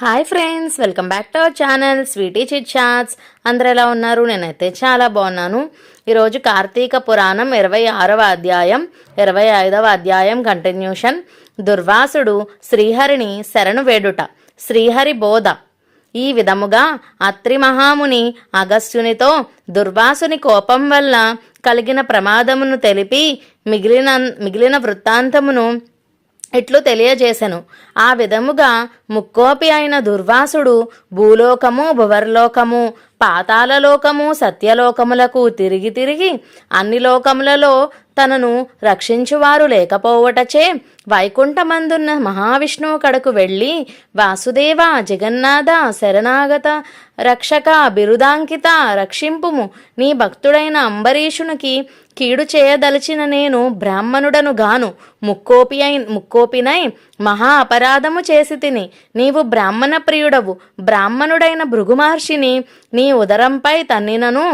Hi friends, welcome back to our channel Sweety chit chats. అందరు ఎలా ఉన్నారు? నేనైతే చాలా బాగున్నాను. ఈరోజు కార్తీక పురాణం 26వ అధ్యాయం 25వ అధ్యాయం కంటిన్యూషన్. దుర్వాసుడు శ్రీహరిని శరణు వేడుట. శ్రీహరి బోధ. ఈ విధముగా అత్రి మహాముని అగస్త్యునితో దుర్వాసుని కోపం వల్ల కలిగిన ప్రమాదమును తెలిపి మిగిలిన వృత్తాంతమును ఇట్లు తెలియజేసెను. ఆ విధముగా ముక్కోపి అయిన దుర్వాసుడు భూలోకము, భువర్లోకము, పాతాళలోకము, సత్యలోకములకు తిరిగి తిరిగి అన్ని లోకములలో తనను రక్షించువారు లేకపోవటచే వైకుంఠమందున్న మహావిష్ణువు కడకు వెళ్ళి వాసుదేవ, జగన్నాథ, శరణాగత, రక్షక, బిరుదాంకిత, రక్షింపుము. నీ భక్తుడైన అంబరీషునికి కీడు చేయదలిచిన నేను బ్రాహ్మణుడను గాను ముక్కోపినై మహా అపరాధము చేసి తిని. నీవు బ్రాహ్మణ ప్రియుడవు. బ్రాహ్మణుడైన భృగుమహర్షిని నీ ఉదరంపై తన్నినను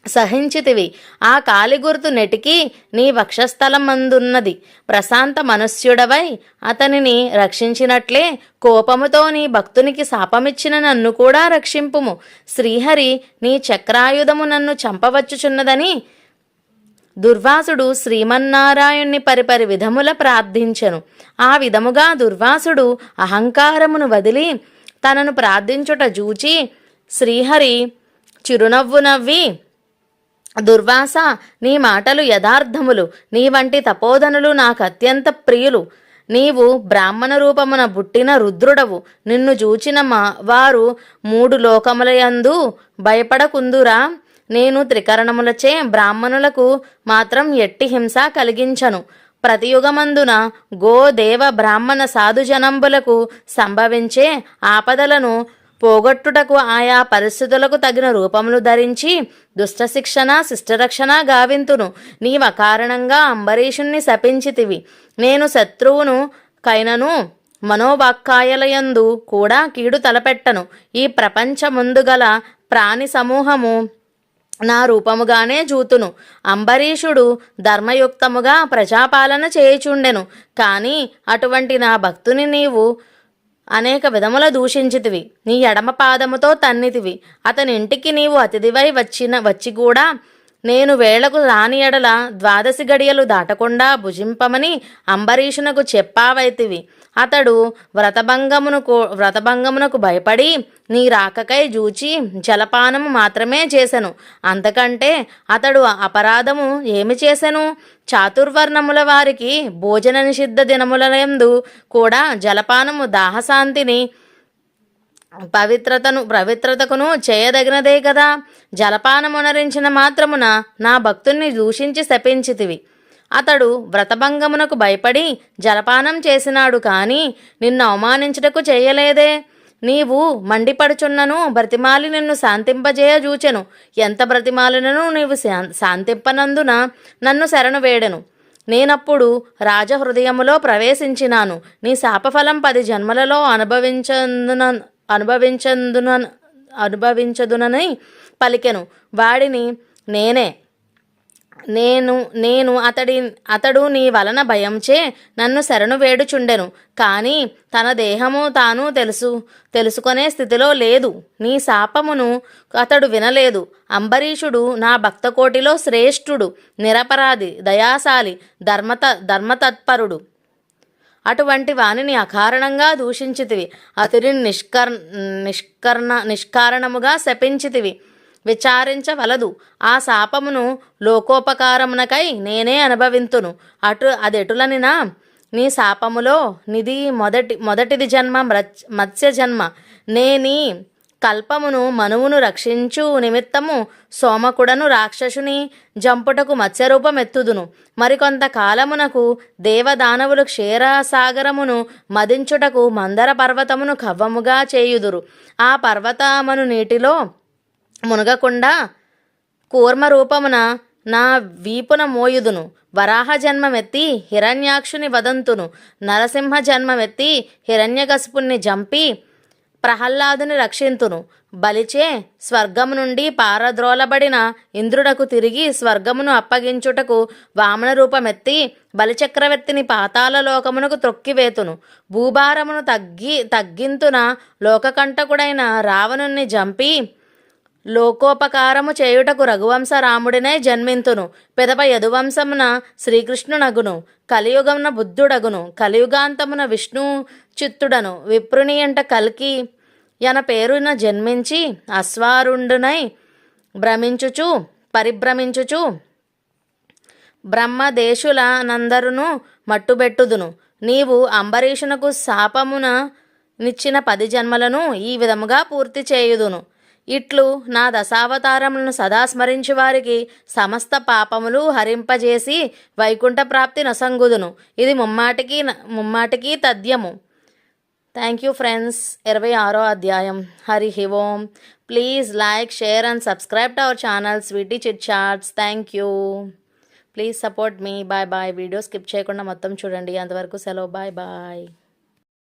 సహించితివి. ఆ కాలిగుర్తు నెటికి నీ వక్షస్థలమందున్నది. ప్రశాంత మనస్యుడవై అతనిని రక్షించినట్లే కోపముతో నీ భక్తునికి శాపమిచ్చిన నన్ను కూడా రక్షింపుము. శ్రీహరి నీ చక్రాయుధము నన్ను చంపవచ్చుచున్నదని దుర్వాసుడు శ్రీమన్నారాయణ్ణి పరిపరి విధముల ప్రార్థించెను. ఆ విధముగా దుర్వాసుడు అహంకారమును వదిలి తనను ప్రార్థించుట జూచి శ్రీహరి చిరునవ్వు నవ్వి, దుర్వాస, నీ మాటలు యథార్థములు. నీ వంటి తపోధనులు నాకు అత్యంత ప్రియులు. నీవు బ్రాహ్మణ రూపమున పుట్టిన రుద్రుడవు. నిన్ను చూచిన వారు 3 లోకములయందు భయపడకుందురా. నేను త్రికరణములచే బ్రాహ్మణులకు మాత్రం ఎట్టి హింస కలిగించను. ప్రతియుగమందున గో, దేవ, బ్రాహ్మణ సాధుజనంబులకు సంభవించే ఆపదలను పోగొట్టుటకు ఆయా పరిస్థితులకు తగిన రూపములు ధరించి దుష్టశిక్షణ, శిష్టరక్షణ గావింతును. నీవ కారణంగా అంబరీషుణ్ణి శపించితివి. నేను శత్రువును కైనను మనోవాక్కాయలయందు కూడా కీడు తలపెట్టను. ఈ ప్రపంచముందుగల ప్రాణి సమూహము నా రూపముగానే జూతును. అంబరీషుడు ధర్మయుక్తముగా ప్రజాపాలన చేయుచుండెను. కానీ అటువంటి నా భక్తుని నీవు అనేక దూషించితివి. నీ ఎడమ పాదముతో తన్నితివి. అతని ఇంటికి నీవు అతిథివై వచ్చి కూడా నేను వేళకు రాని ఎడల 12 గడియలు దాటకుండా భుజింపమని అంబరీషునకు చెప్పావైతివి. అతడు వ్రతభంగమునకు భయపడి నీ రాకకై జూచి జలపానము మాత్రమే చేసెను. అంతకంటే అతడు అపరాధము ఏమి చేసెను? చాతుర్వర్ణముల వారికి భోజన నిషిద్ధ దినములందు కూడా జలపానము దాహశాంతిని పవిత్రతకును చేయదగినదే కదా. జలపానమునరించిన మాత్రమున నా భక్తుణ్ణి దూషించి శపించితివి. అతడు వ్రతభంగమునకు భయపడి జలపానం చేసినాడు, కానీ నిన్ను అవమానించుటకు చేయలేదే. నీవు మండిపడుచున్నను బ్రతిమాలి నిన్ను శాంతింపజేయజూచెను. ఎంత బ్రతిమాలినను నీవు శాంతింపనందున నన్ను శరణు వేడెను. నేనప్పుడు రాజహృదయములో ప్రవేశించినాను. నీ శాపఫలం 10 జన్మలలో అనుభవించదునని పలికెను. వాడిని నేను అతడు నీ వలన భయంచే నన్ను శరణు వేడుచుండెను. కానీ తన దేహము తాను తెలుసుకొనే స్థితిలో లేదు. నీ శాపమును అతడు వినలేదు. అంబరీషుడు నా భక్తకోటిలో శ్రేష్ఠుడు, నిరపరాధి, దయాశాలి, ధర్మతత్పరుడు. అటువంటి వానిని అకారణంగా దూషించితివి. అతడిని నిష్కారణముగా శపించితివి. విచారించవలదు. ఆ శాపమును లోకోపకారమునకై నేనే అనుభవింతును. అదెటులనినా నీ శాపములో నిధి మొదటిది జన్మ మత్స్య జన్మ. నేనీ కల్పమును మనువును రక్షించు నిమిత్తము సోమకుడను రాక్షసుని జంపుటకు మత్స్యరూపమెత్తుదును. మరికొంత కాలమునకు దేవదానవులు క్షీరసాగరమును మదించుటకు మందర పర్వతమును కవ్వముగా చేయుదురు. ఆ పర్వతమును నీటిలో మునగకుండా కూర్మ రూపమున నా వీపున మోయుదును. వరాహ జన్మమెత్తి హిరణ్యాక్షుని వదంతును. నరసింహ జన్మమెత్తి హిరణ్యకశిపుణ్ణి జంపి ప్రహ్లాదుని రక్షింతును. బలిచే స్వర్గము నుండి పారద్రోలబడిన ఇంద్రుడకు తిరిగి స్వర్గమును అప్పగించుటకు వామన రూపమెత్తి బలిచక్రవర్తిని పాతాళ లోకమునకు త్రొక్కివేతును. భూభారమును తగ్గింతున లోకకంటకుడైన రావణుణ్ణి జంపి లోకోపకారము చేయుటకు రఘువంశ రాముడినై జన్మింతును. పిదప యదువంశమున శ్రీకృష్ణునగును. కలియుగమున బుద్ధుడగును. కలియుగాంతమున విష్ణు చిత్తుడను. విప్రుని ఎంట కల్కి యన పేరున జన్మించి అశ్వారుండునై పరిభ్రమించుచు బ్రహ్మదేశుల నందరును మట్టుబెట్టుదును. నీవు అంబరీషునకు శాపమున నిచ్చిన 10 జన్మలను ఈ విధముగా పూర్తి చేయుదును. ఇట్లు నా దశావతారములను సదా స్మరించి వారికి సమస్త పాపములు హరింపజేసి వైకుంఠ ప్రాప్తి నొసంగుదును. ఇది ముమ్మాటికి తథ్యము. Thank you friends. 26వ అధ్యాయం. Hari Om. Please like, share and subscribe to our channel Sweety chit Chats. Thank you. Please support me. Bye bye. వీడియో స్కిప్ చేయకుండా మొత్తం చూడండి. అంతవరకు సెలవు. Bye bye.